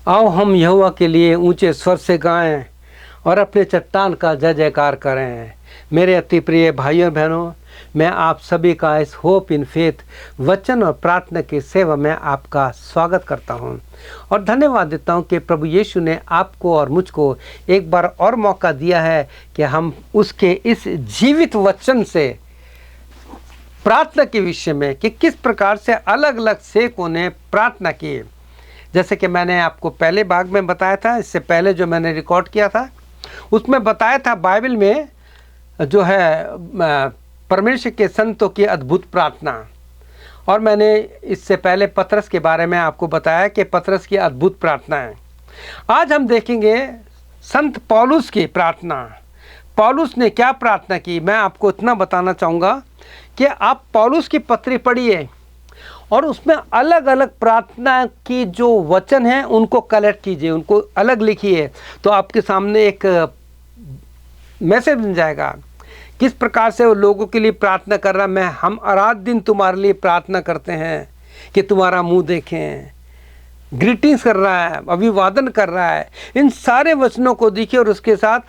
आओ हम यहोवा के लिए ऊंचे स्वर से गाएं और अपने चट्टान का जय जयकार करें। मेरे अति प्रिय भाइयों बहनों, मैं आप सभी का इस होप इन फेथ वचन और प्रार्थना की सेवा में आपका स्वागत करता हूं और धन्यवाद देता हूं कि प्रभु यीशु ने आपको और मुझको एक बार और मौका दिया है कि हम उसके इस जीवित वचन से प्रार्थना के विषय में कि किस प्रकार से अलग अलग सेवकों ने प्रार्थना की। जैसे कि मैंने आपको पहले भाग में बताया था, इससे पहले जो मैंने रिकॉर्ड किया था उसमें बताया था बाइबल में जो है परमेश्वर के संतों की अद्भुत प्रार्थना, और मैंने इससे पहले पतरस के बारे में आपको बताया कि पतरस की अद्भुत प्रार्थना है। आज हम देखेंगे संत पौलुस की प्रार्थना। पौलुस ने क्या प्रार्थना की, मैं आपको इतना बताना चाहूँगा कि आप पौलुस की पत्री पढ़िए और उसमें अलग अलग प्रार्थना की जो वचन हैं उनको कलेक्ट कीजिए, उनको अलग लिखिए, तो आपके सामने एक मैसेज बन जाएगा किस प्रकार से वो लोगों के लिए प्रार्थना कर रहा। हम रात दिन तुम्हारे लिए प्रार्थना करते हैं कि तुम्हारा मुंह देखें, ग्रीटिंग्स कर रहा है, अभिवादन कर रहा है। इन सारे वचनों को देखिए और उसके साथ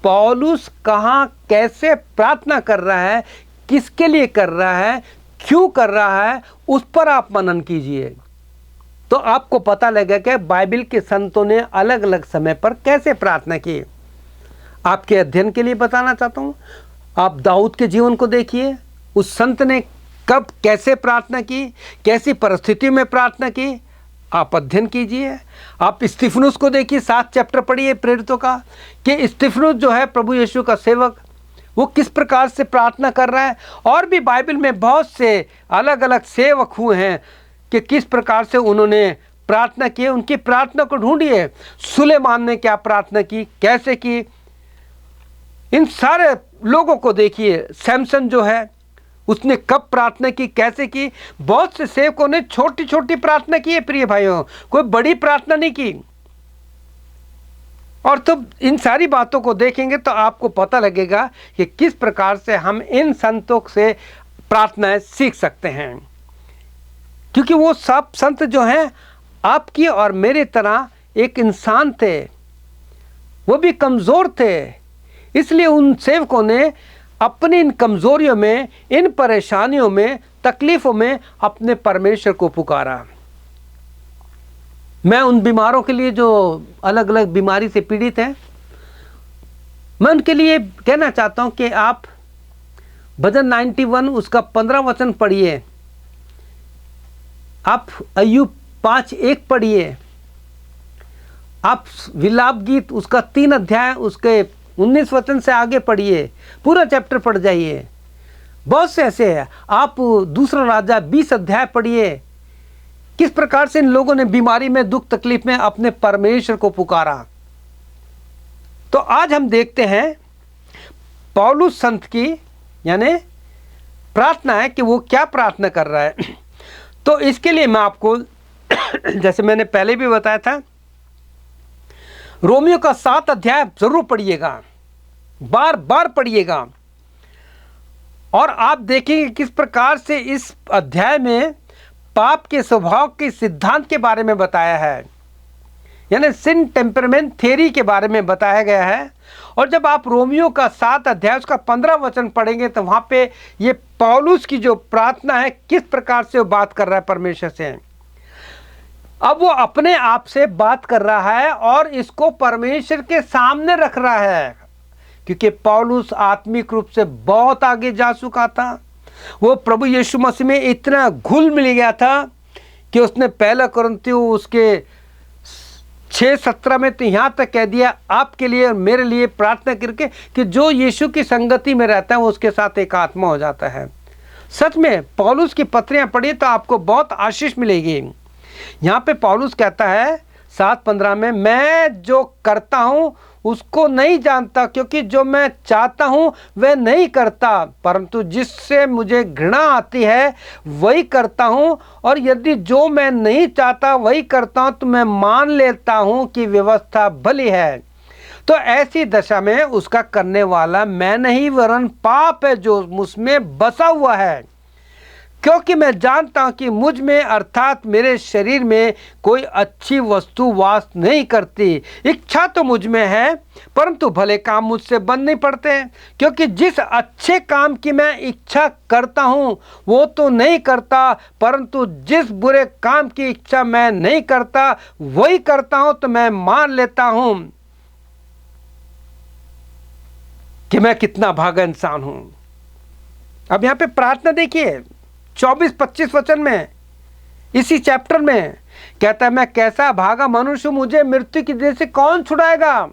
पौलुस कहाँ कैसे प्रार्थना कर रहा है, किसके लिए कर रहा है, क्यों कर रहा है, उस पर आप मनन कीजिए तो आपको पता लगेगा कि बाइबल के संतों ने अलग अलग समय पर कैसे प्रार्थना की। आपके अध्ययन के लिए बताना चाहता हूँ, आप दाऊद के जीवन को देखिए, उस संत ने कब कैसे प्रार्थना की, कैसी परिस्थिति में प्रार्थना की, आप अध्ययन कीजिए। आप स्तिफनुस को देखिए, 7 चैप्टर पढ़िए प्रेरितों का कि स्तिफनुस जो है प्रभु यीशु का सेवक, वो किस प्रकार से प्रार्थना कर रहा है। और भी बाइबल में बहुत से अलग अलग सेवक हुए हैं कि किस प्रकार से उन्होंने प्रार्थना की। उनकी प्रार्थना को ढूंढिए। सुलेमान ने क्या प्रार्थना की, कैसे की, इन सारे लोगों को देखिए। सैमसन जो है उसने कब प्रार्थना की, कैसे की। बहुत से सेवकों ने छोटी छोटी प्रार्थना की है प्रिय भाइयों, कोई बड़ी प्रार्थना नहीं की। और तो इन सारी बातों को देखेंगे तो आपको पता लगेगा कि किस प्रकार से हम इन संतों से प्रार्थनाएं सीख सकते हैं, क्योंकि वो सब संत जो हैं आपकी और मेरी तरह एक इंसान थे, वो भी कमज़ोर थे। इसलिए उन सेवकों ने अपनी इन कमज़ोरियों में, इन परेशानियों में, तकलीफ़ों में अपने परमेश्वर को पुकारा। मैं उन बीमारों के लिए जो अलग अलग बीमारी से पीड़ित हैं, मैं उनके लिए कहना चाहता हूं कि आप भजन 91 उसका 15 वचन पढ़िए, आप अय्यूब 5:1 पढ़िए, आप विलाप गीत उसका 3 अध्याय उसके 19 वचन से आगे पढ़िए, पूरा चैप्टर पढ़ जाइए। बहुत से ऐसे हैं। आप दूसरा राजा 20 अध्याय पढ़िए, किस प्रकार से इन लोगों ने बीमारी में, दुख तकलीफ में अपने परमेश्वर को पुकारा। तो आज हम देखते हैं पौलुस संत की यानी प्रार्थना है कि वो क्या प्रार्थना कर रहा है। तो इसके लिए मैं आपको जैसे मैंने पहले भी बताया था, रोमियो का 7 अध्याय जरूर पढ़िएगा, बार बार पढ़िएगा, और आप देखेंगे किस प्रकार से इस अध्याय में पाप के स्वभाव के सिद्धांत के बारे में बताया है, यानी सिन टेम्परमेंट थ्योरी के बारे में बताया गया है। और जब आप रोमियो का 7 अध्याय उसका 15 वचन पढ़ेंगे तो वहाँ पे ये पौलुस की जो प्रार्थना है किस प्रकार से वो बात कर रहा है परमेश्वर से। अब वो अपने आप से बात कर रहा है और इसको परमेश्वर के सामने रख रहा है, क्योंकि पौलुस आत्मिक रूप से बहुत आगे जा चुका था। वो प्रभु यीशु मसीह में इतना घुल मिल गया था कि उसने पहला कुरिन्थियों उसके 6:17 में तो यहाँ तक कह दिया, आपके लिए और मेरे लिए प्रार्थना करके कि जो यीशु की संगति में रहता है वो उसके साथ एक आत्मा हो जाता है। सच में पौलुस की पत्रियाँ पढ़िए तो आपको बहुत आशीष मिलेगी। यहाँ पे पौलुस कहता है 7:15 में, मैं जो करता हूँ उसको नहीं जानता, क्योंकि जो मैं चाहता हूँ वह नहीं करता, परंतु जिससे मुझे घृणा आती है वही करता हूँ, और यदि जो मैं नहीं चाहता वही करता हूँ तो मैं मान लेता हूँ कि व्यवस्था भली है। तो ऐसी दशा में उसका करने वाला मैं नहीं वरन पाप है जो मुझमें बसा हुआ है। क्योंकि मैं जानता हूं कि मुझ में अर्थात मेरे शरीर में कोई अच्छी वस्तु वास नहीं करती। इच्छा तो मुझ में है, परंतु भले काम मुझसे बन नहीं पड़ते। क्योंकि जिस अच्छे काम की मैं इच्छा करता हूं वो तो नहीं करता, परंतु जिस बुरे काम की इच्छा मैं नहीं करता वही करता हूं। तो मैं मान लेता हूं कि मैं कितना भागा इंसान हूं। अब यहां पे प्रार्थना देखिए 24-25 वचन में, इसी चैप्टर में कहता है, मैं कैसा भागा मनुष्य, मुझे मृत्यु की देह से कौन छुड़ाएगा।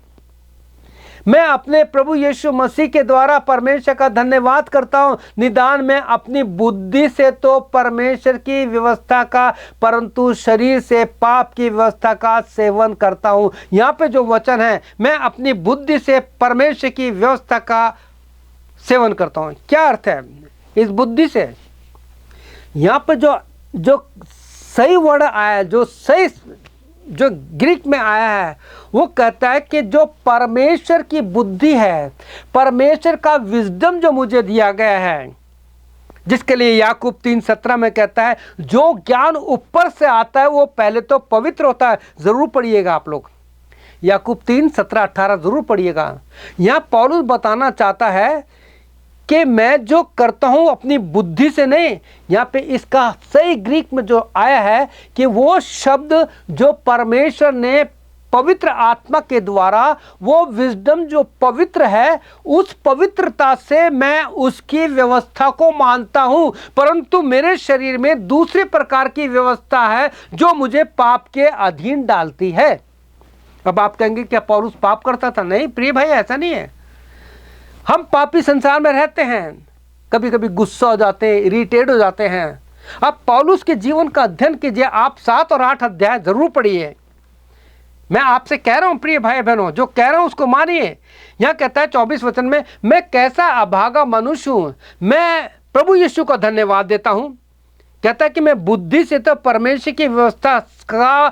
मैं अपने प्रभु यीशु मसीह के द्वारा परमेश्वर का धन्यवाद करता हूं। निदान में अपनी बुद्धि से तो परमेश्वर की व्यवस्था का, परंतु शरीर से पाप की व्यवस्था का सेवन करता हूं। यहां पे जो वचन है, मैं अपनी बुद्धि से परमेश्वर की व्यवस्था का सेवन करता हूं, क्या अर्थ है इस बुद्धि से? यहां पर जो सही वर्ड आया, जो ग्रीक में आया है, वो कहता है कि जो परमेश्वर की बुद्धि है, परमेश्वर का विजडम जो मुझे दिया गया है, जिसके लिए याकूब 3:17 में कहता है, जो ज्ञान ऊपर से आता है वो पहले तो पवित्र होता है। जरूर पढ़िएगा आप लोग, याकूब 3:17-18 जरूर पढ़िएगा। यहां पौलुस बताना चाहता है कि मैं जो करता हूं अपनी बुद्धि से नहीं। यहां पे इसका सही ग्रीक में जो आया है कि वो शब्द जो परमेश्वर ने पवित्र आत्मा के द्वारा, वो विजडम जो पवित्र है, उस पवित्रता से मैं उसकी व्यवस्था को मानता हूं, परंतु मेरे शरीर में दूसरे प्रकार की व्यवस्था है जो मुझे पाप के अधीन डालती है। अब आप कहेंगे क्या पौलुस पाप करता था? नहीं प्रिय भाई, ऐसा नहीं है। हम पापी संसार में रहते हैं, कभी कभी गुस्सा हो जाते हैं, इरिटेट हो जाते हैं। अब पौलुस के जीवन का अध्ययन कीजिए, आप 7 और 8 अध्याय जरूर पढ़िए। मैं आपसे कह रहा हूं प्रिय भाई बहनों, जो कह रहा हूं उसको मानिए। यहां कहता है 24 वचन में, मैं कैसा अभागा मनुष्य हूं, मैं प्रभु यीशु का धन्यवाद देता हूं। कहता है कि मैं बुद्धि से तो परमेश्वर की व्यवस्था का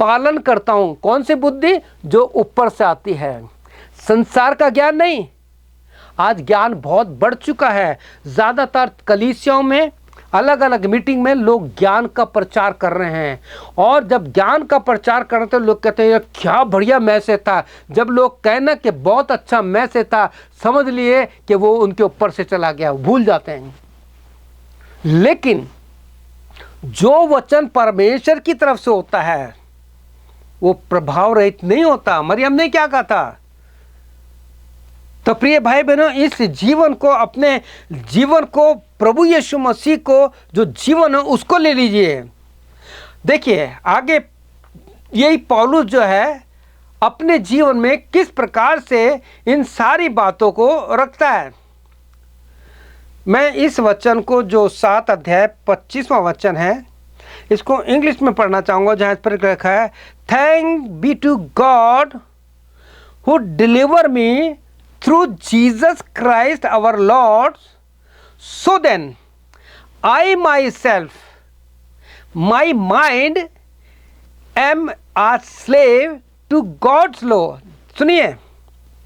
पालन करता हूं। कौन सी बुद्धि? जो ऊपर से आती है, संसार का ज्ञान नहीं। आज ज्ञान बहुत बढ़ चुका है। ज़्यादातर कलीसियाओं में, अलग अलग मीटिंग में लोग ज्ञान का प्रचार कर रहे हैं, और जब ज्ञान का प्रचार करते हैं लोग कहते हैं क्या बढ़िया मैसेज था। जब लोग कहना कि बहुत अच्छा मैसेज था, समझ लिए कि वो उनके ऊपर से चला गया, भूल जाते हैं। लेकिन जो वचन परमेश्वर की तरफ से होता है वो प्रभाव रहित नहीं होता। मरियम ने क्या कहा था? तो प्रिय भाई बहनों, इस जीवन को, अपने जीवन को, प्रभु यीशु मसीह को जो जीवन है उसको ले लीजिए। देखिए आगे यही पौलुस जो है अपने जीवन में किस प्रकार से इन सारी बातों को रखता है। मैं इस वचन को, जो 7 अध्याय 25वां वचन है, इसको इंग्लिश में पढ़ना चाहूँगा, जहाँ इस पर लिखा है, thank be to God who deliver me through Jesus Christ our Lord. So then I myself, my mind am a slave to God's law. सुनिए,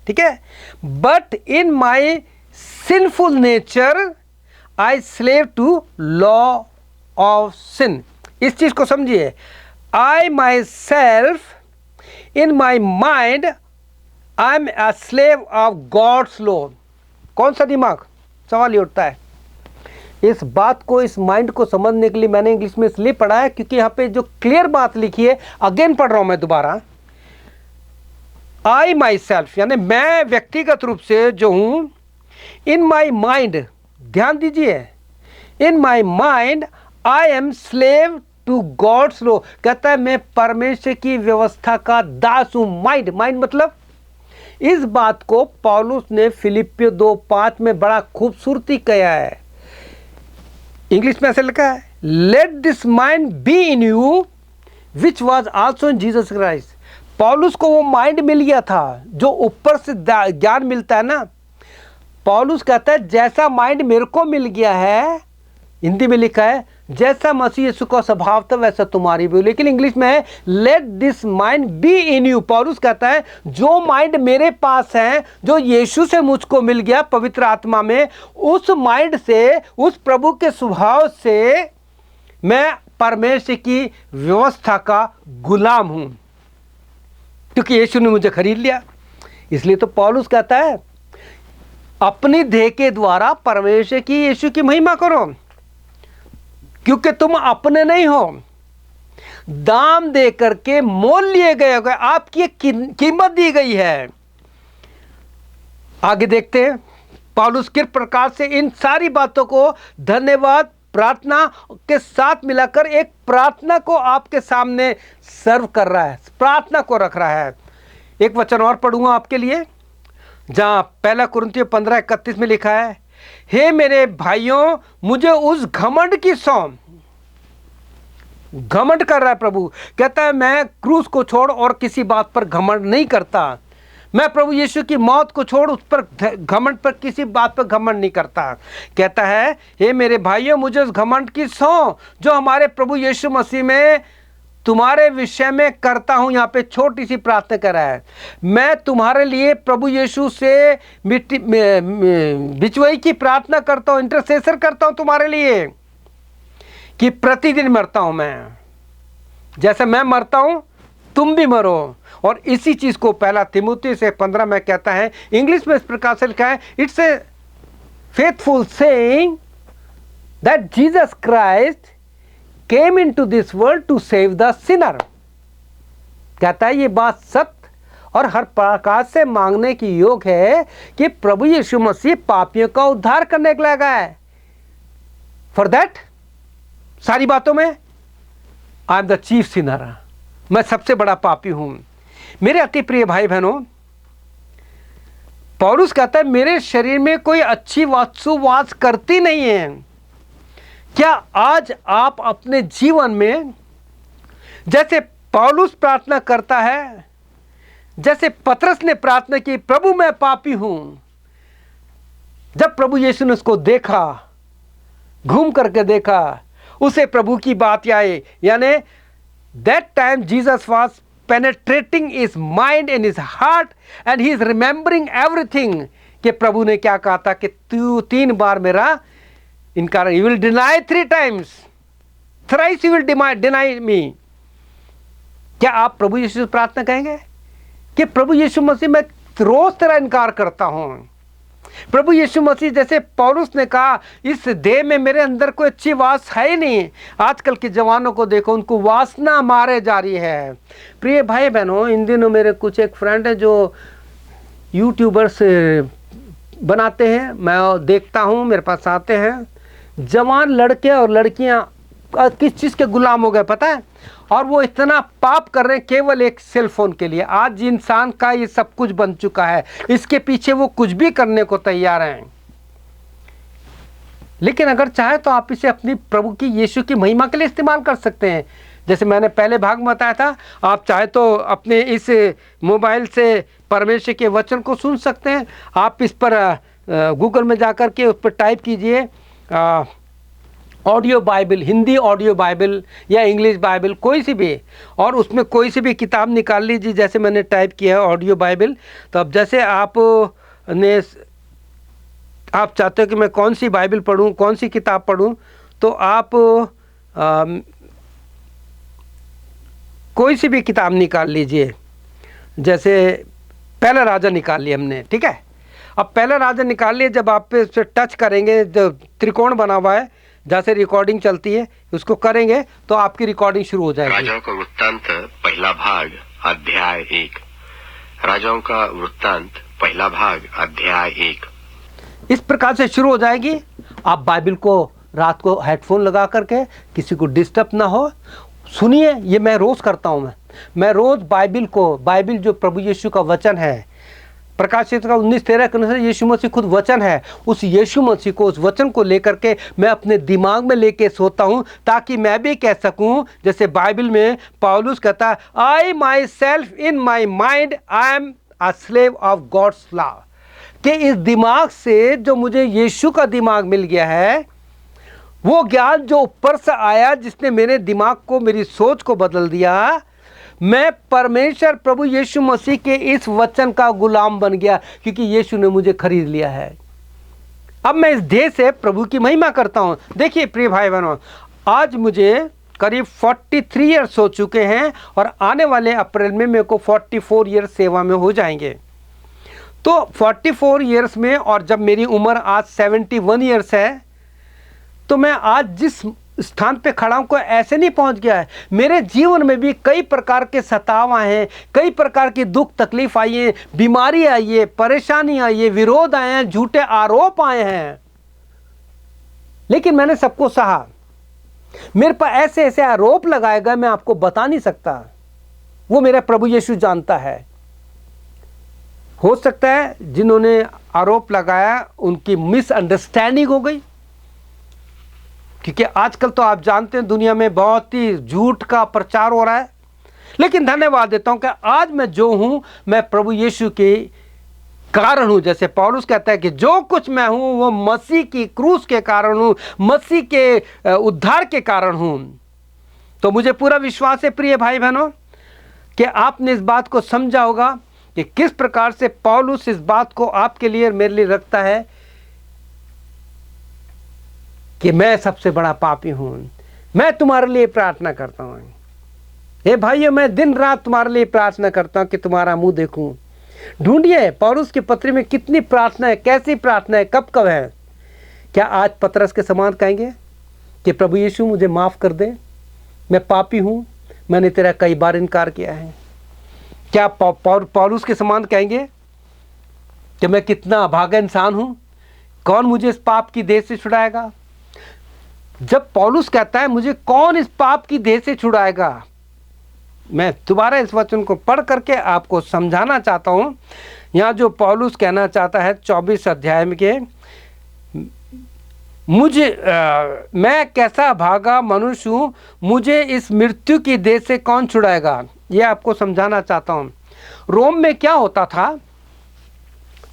ठीक है? But in my sinful nature I slave to law of sin. इस चीज को समझिए। I myself in my mind I am a slave of God's law. कौन सा दिमाग? सवाल ये उठता है। इस बात को, इस माइंड को समझने के लिए मैंने इंग्लिश में इसलिए पढ़ा है क्योंकि यहाँ पे जो क्लियर बात लिखी है, अगेन पढ़ रहा हूँ मैं दोबारा। आई माई सेल्फ, यानी मैं व्यक्तिगत रूप से जो हूँ, इन माई माइंड, ध्यान दीजिए, in my mind I am slave to God's law. कहता है मैं परमेश्वर की व्यवस्था का दास हूँ। माइंड, माइंड मतलब, इस बात को पौलुस ने फिलिपियो 2:5 में बड़ा खूबसूरती किया है। इंग्लिश में ऐसे लिखा है, let this mind be in you which was also in Jesus Christ. पौलुस को वो माइंड मिल गया था जो ऊपर से ज्ञान मिलता है ना। पौलुस कहता है जैसा माइंड मेरे को मिल गया है, हिंदी में लिखा है जैसा मसीह यीशु का स्वभाव था वैसा तुम्हारी भी हो, लेकिन इंग्लिश में है let this mind be in you. पौलुस कहता है जो माइंड मेरे पास है, जो यीशु से मुझको मिल गया पवित्र आत्मा में, उस माइंड से, उस प्रभु के स्वभाव से मैं परमेश्वर की व्यवस्था का गुलाम हूं, क्योंकि यीशु ने मुझे खरीद लिया। इसलिए तो पौलुस कहता है अपनी देह के द्वारा परमेश्वर की, यीशु की महिमा करो, क्योंकि तुम अपने नहीं हो, दाम दे करके मोल लिए गए हो, आपकी कीमत दी गई है। आगे देखते हैं पौलुस किस प्रकार से इन सारी बातों को धन्यवाद प्रार्थना के साथ मिलाकर एक प्रार्थना को आपके सामने सर्व कर रहा है, प्रार्थना को रख रहा है। एक वचन और पढ़ूंगा आपके लिए, जहां 1 कुरिन्थियों 15:31 में लिखा है, हे मेरे भाइयों मुझे उस घमंड की सौंप। घमंड कर रहा है प्रभु, कहता है मैं क्रूस को छोड़ और किसी बात पर घमंड नहीं करता, मैं प्रभु यीशु की मौत को छोड़ उस पर घमंड पर, किसी बात पर घमंड नहीं करता। कहता है हे मेरे भाइयों मुझे उस घमंड की सौंप जो हमारे प्रभु यीशु मसीह में तुम्हारे विषय में करता हूं। यहां पे छोटी सी प्रार्थना कर रहा है, मैं तुम्हारे लिए प्रभु यीशु से बिचवई की प्रार्थना करता हूं, इंटरसेसर करता हूं तुम्हारे लिए, कि प्रतिदिन मरता हूं मैं, जैसे मैं मरता हूं तुम भी मरो। और इसी चीज को 1 तीमुथियुस से 15 में कहता है, इंग्लिश में इस प्रकार से लिखा है, it's a faithful saying that Jesus Christ came into this world to save the sinner। कहता है ये बात सत्य और हर प्रकार से मांगने की योग है कि प्रभु यीशु मसीह पापियों का उद्धार करने के लिए आया है। फॉर दैट, सारी बातों में I am the chief Sinner, मैं सबसे बड़ा पापी हूं। मेरे अति प्रिय भाई बहनों, पौलुस कहता है मेरे शरीर में कोई अच्छी वस्तु वास करती नहीं है। क्या आज आप अपने जीवन में जैसे पौलुस प्रार्थना करता है, जैसे पतरस ने प्रार्थना की, प्रभु मैं पापी हूं, जब प्रभु यीशु ने उसको देखा, घूम करके देखा, उसे प्रभु की बात आई, यानी that time Jesus was penetrating his mind and his heart and he is remembering everything, कि प्रभु ने क्या कहा था कि तू 3 बार मेरा इनकार, you will deny 3 times, thrice you will deny me। क्या आप प्रभु यीशु से प्रार्थना कहेंगे कि प्रभु यीशु मसीह मैं रोज तेरा इनकार करता हूं। प्रभु यीशु मसीह, जैसे पौलुस ने कहा इस देह में मेरे अंदर कोई अच्छी वास है ही नहीं। आजकल के जवानों को देखो, उनको वासना मारे जा रही है। प्रिय भाई बहनों, इन दिनों मेरे कुछ एक फ्रेंड है जो यूट्यूबर्स बनाते हैं, मैं देखता हूं, मेरे पास आते हैं, जवान लड़के और लड़कियां किस चीज़ के गुलाम हो गए पता है, और वो इतना पाप कर रहे हैं केवल एक सेल फोन के लिए। आज इंसान का ये सब कुछ बन चुका है, इसके पीछे वो कुछ भी करने को तैयार हैं। लेकिन अगर चाहे तो आप इसे अपनी प्रभु की, यीशु की महिमा के लिए इस्तेमाल कर सकते हैं। जैसे मैंने पहले भाग में बताया था, आप चाहे तो अपने इस मोबाइल से परमेश्वर के वचन को सुन सकते हैं। आप इस पर गूगल में जाकर के उस पर टाइप कीजिए audio Bible, Hindi audio Bible या इंग्लिश बाइबल, कोई सी भी, और उसमें कोई सी भी किताब निकाल लीजिए। जैसे मैंने टाइप किया है ऑडियो बाइबल, तो अब जैसे आप चाहते हो कि मैं कौन सी बाइबल पढूं, कौन सी किताब पढूं, तो आप कोई सी भी किताब निकाल लीजिए। जैसे पहला राजा निकाल लिया हमने, ठीक है। अब पहला राजा निकाल लिए, जब आप पे उसे टच करेंगे, जो त्रिकोण बना हुआ है जैसे रिकॉर्डिंग चलती है, उसको करेंगे तो आपकी रिकॉर्डिंग शुरू हो जाएगी। राजाओं का वृत्तांत पहला भाग अध्याय 1। राजाओं का वृत्तांत पहला भाग अध्याय 1 इस प्रकार से शुरू हो जाएगी। आप बाइबल को रात को हेडफोन लगा करके, किसी को डिस्टर्ब ना हो, सुनिए। ये मैं रोज करता हूँ। मैं रोज बाइबल जो प्रभु यीशु का वचन है, प्रकाशित का 19:13 के अनुसार यीशु मसीह खुद वचन है, उस यीशु मसीह को, उस वचन को लेकर के मैं अपने दिमाग में लेके सोता हूँ, ताकि मैं भी कह सकूँ, जैसे बाइबल में पौलुस कहता है, I myself in my mind I am a slave of God's law, कि इस दिमाग से, जो मुझे यीशु का दिमाग मिल गया है, वो ज्ञान जो ऊपर से आया, जिसने मेरे दिमाग को, मेरी सोच को बदल दिया। मैं परमेश्वर प्रभु यीशु मसीह के इस वचन का गुलाम बन गया, क्योंकि यीशु ने मुझे खरीद लिया है। अब मैं इस देह से प्रभु की महिमा करता हूं। देखिए प्रिय भाई बहनों, आज मुझे करीब 43 ईयर्स हो चुके हैं और आने वाले अप्रैल में मेरे को 44 ईयर्स सेवा में हो जाएंगे। तो 44 ईयर्स में, और जब मेरी उम्र आज 71 ईयर्स है, तो मैं आज जिस स्थान पे खड़ा हूं कोई ऐसे नहीं पहुंच गया है। मेरे जीवन में भी कई प्रकार के सताव आए हैं, कई प्रकार की दुख तकलीफ आई है, बीमारी आई है, परेशानी आई है, विरोध आए हैं, झूठे आरोप आए हैं, लेकिन मैंने सबको सहा। मेरे पर ऐसे ऐसे आरोप लगाए गए, मैं आपको बता नहीं सकता। वो मेरा प्रभु यीशु जानता है। हो सकता है जिन्होंने आरोप लगाया उनकी मिसअंडरस्टैंडिंग हो गई, क्योंकि आजकल तो आप जानते हैं दुनिया में बहुत ही झूठ का प्रचार हो रहा है। लेकिन धन्यवाद देता हूं कि आज मैं जो हूं, मैं प्रभु यीशु के कारण हूं। जैसे पौलुस कहता है कि जो कुछ मैं हूं वो मसीह की क्रूस के कारण हूं, मसीह के उद्धार के कारण हूं। तो मुझे पूरा विश्वास है प्रिय भाई बहनों कि आपने इस बात को समझा होगा कि किस प्रकार से पौलुस इस बात को आपके लिए, मेरे लिए रखता है कि मैं सबसे बड़ा पापी हूं। मैं तुम्हारे लिए प्रार्थना करता हूं। हे भाइयों, मैं दिन रात तुम्हारे लिए प्रार्थना करता हूं कि तुम्हारा मुंह देखूं। ढूंढिए पौलुस की पत्री में कितनी प्रार्थना है, कैसी प्रार्थना है, कब कब है। क्या आज पतरस के समान कहेंगे कि प्रभु यीशु मुझे माफ कर दे, मैं पापी हूं, मैंने तेरा कई बार इनकार किया है। क्या पौलुस के समान कहेंगे कि मैं कितना अभागा इंसान हूं, कौन मुझे इस पाप की देह से छुड़ाएगा। जब पौलुस कहता है मुझे कौन इस पाप की देह से छुड़ाएगा, मैं दोबारा इस वचन को पढ़ करके आपको समझाना चाहता हूं। यहां जो पौलुस कहना चाहता है 24 अध्याय में के, मैं कैसा भागा मनुष्य हूं, मुझे इस मृत्यु की देह से कौन छुड़ाएगा, यह आपको समझाना चाहता हूं। रोम में क्या होता था,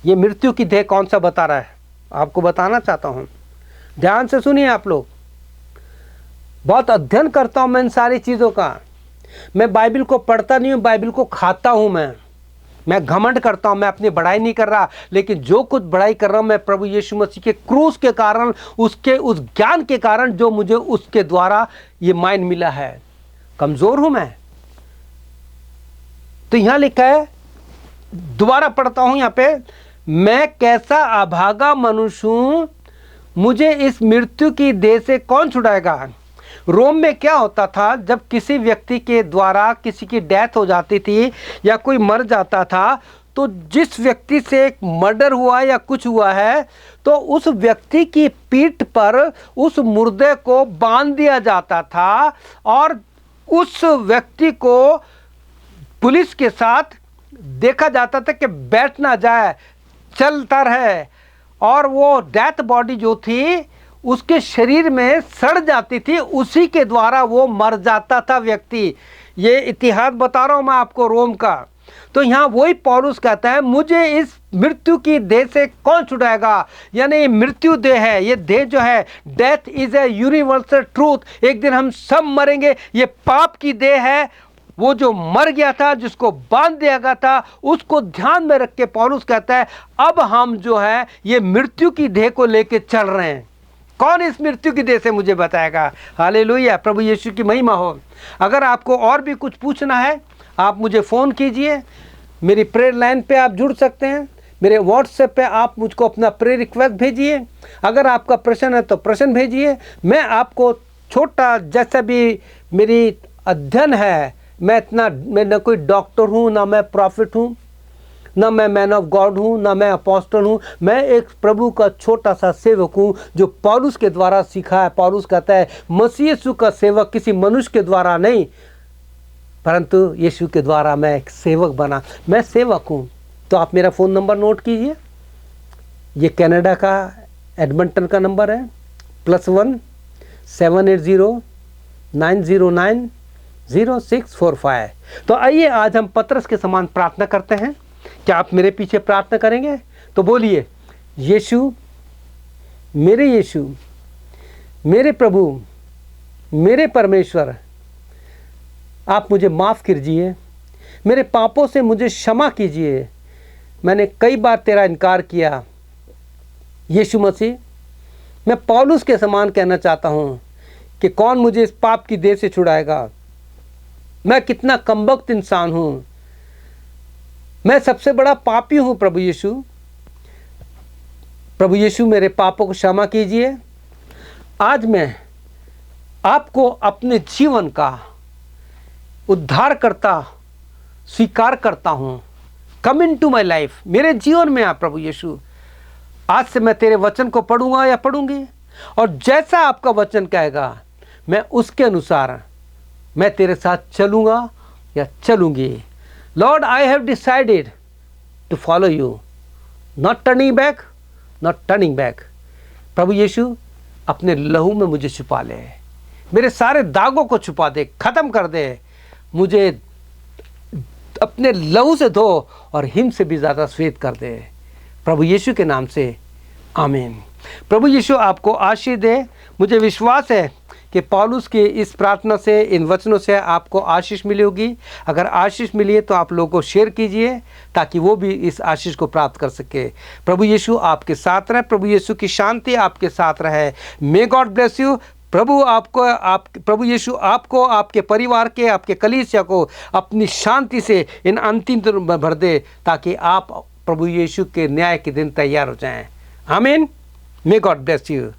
ये मृत्यु की देह कौन सा बता रहा है, आपको बताना चाहता हूं। ध्यान से सुनिए आप लोग। बहुत अध्ययन करता हूं मैं इन सारी चीज़ों का। मैं बाइबल को पढ़ता नहीं हूं, बाइबल को खाता हूं। मैं घमंड करता हूं, मैं अपनी बड़ाई नहीं कर रहा, लेकिन जो कुछ बड़ाई कर रहा हूं मैं प्रभु यीशु मसीह के क्रूस के कारण, उसके उस ज्ञान के कारण जो मुझे उसके द्वारा ये माइंड मिला है। कमजोर हूं मैं। तो यहां लिखा है, दोबारा पढ़ता हूं यहां पे, मैं कैसा अभागा मनुष्य हूं, मुझे इस मृत्यु की देह से कौन छुड़ाएगा। रोम में क्या होता था, जब किसी व्यक्ति के द्वारा किसी की डेथ हो जाती थी या कोई मर जाता था, तो जिस व्यक्ति से एक मर्डर हुआ या कुछ हुआ है, तो उस व्यक्ति की पीठ पर उस मुर्दे को बांध दिया जाता था और उस व्यक्ति को पुलिस के साथ देखा जाता था कि बैठ ना जाए, चलता रहे, और वो डेथ बॉडी जो थी उसके शरीर में सड़ जाती थी, उसी के द्वारा वो मर जाता था व्यक्ति। ये इतिहास बता रहा हूं मैं आपको रोम का। तो यहाँ वही पौलुस कहता है मुझे इस मृत्यु की देह से कौन छुड़ाएगा, यानी ये मृत्यु देह है, ये देह जो है, death is a universal truth, एक दिन हम सब मरेंगे। ये पाप की देह है, वो जो मर गया था, जिसको बांध दिया गया था, उसको ध्यान में रख के पौलुस कहता है अब हम जो है ये मृत्यु की देह को लेके चल रहे हैं। कौन इस मृत्यु की देह से मुझे बताएगा। हालेलुया, प्रभु यीशु की महिमा हो। अगर आपको और भी कुछ पूछना है आप मुझे फ़ोन कीजिए, मेरी प्रेयर लाइन पे आप जुड़ सकते हैं, मेरे व्हाट्सएप पे आप मुझको अपना प्रेयर रिक्वेस्ट भेजिए। अगर आपका प्रश्न है तो प्रश्न भेजिए, मैं आपको छोटा, जैसा भी मेरी अध्ययन है, मैं न कोई डॉक्टर हूँ, ना मैं प्रॉफिट हूँ, ना मैं मैन ऑफ गॉड हूँ, ना मैं अपोस्टल हूँ, मैं एक प्रभु का छोटा सा सेवक हूँ जो पौलुस के द्वारा सीखा है। पौलुस कहता है मसीह यीशु का सेवक किसी मनुष्य के द्वारा नहीं, परंतु यीशु के द्वारा मैं एक सेवक बना, मैं सेवक हूँ। तो आप मेरा फ़ोन नंबर नोट कीजिए, ये कनाडा का एडमंटन का नंबर है, +1 780 909 0645। तो आइए आज हम पतरस के समान प्रार्थना करते हैं। क्या आप मेरे पीछे प्रार्थना करेंगे? तो बोलिए, यीशु, मेरे यीशु, मेरे प्रभु, मेरे परमेश्वर, आप मुझे माफ़ कीजिए, मेरे पापों से मुझे क्षमा कीजिए। मैंने कई बार तेरा इनकार किया। यीशु मसीह, मैं पौलुस के समान कहना चाहता हूँ कि कौन मुझे इस पाप की देह से छुड़ाएगा। मैं कितना कमबख्त इंसान हूँ, मैं सबसे बड़ा पापी हूँ। प्रभु यीशु मेरे पापों को क्षमा कीजिए। आज मैं आपको अपने जीवन का उद्धारकर्ता स्वीकार करता हूँ। कम इन टू माई लाइफ, मेरे जीवन में आप प्रभु यीशु। आज से मैं तेरे वचन को पढ़ूंगा या पढ़ूंगी, और जैसा आपका वचन कहेगा मैं उसके अनुसार मैं तेरे साथ चलूंगा या चलूंगी। Lord, I have decided to follow you, not turning back, not turning back. प्रभु यीशु, अपने लहू में मुझे छुपा ले, मेरे सारे दागों को छुपा दे, ख़त्म कर दे। मुझे अपने लहू से धो और हिम से भी ज़्यादा श्वेत कर दे, प्रभु यीशु के नाम से, आमीन। प्रभु यीशु आपको आशीष दे। मुझे विश्वास है कि पौलुस की इस प्रार्थना से, इन वचनों से आपको आशीष मिली होगी। अगर आशीष मिली है तो आप लोगों को शेयर कीजिए ताकि वो भी इस आशीष को प्राप्त कर सके। प्रभु यीशु आपके साथ रहे, प्रभु यीशु की शांति आपके साथ रहे। May God bless you. प्रभु यीशु आपको, आपके परिवार के, आपके कलीसिया को अपनी शांति से इन अंतिम दिन में भर दे ताकि आप प्रभु यीशु के न्याय के दिन तैयार हो जाएं। आमीन। मे गॉड ब्लेस यू।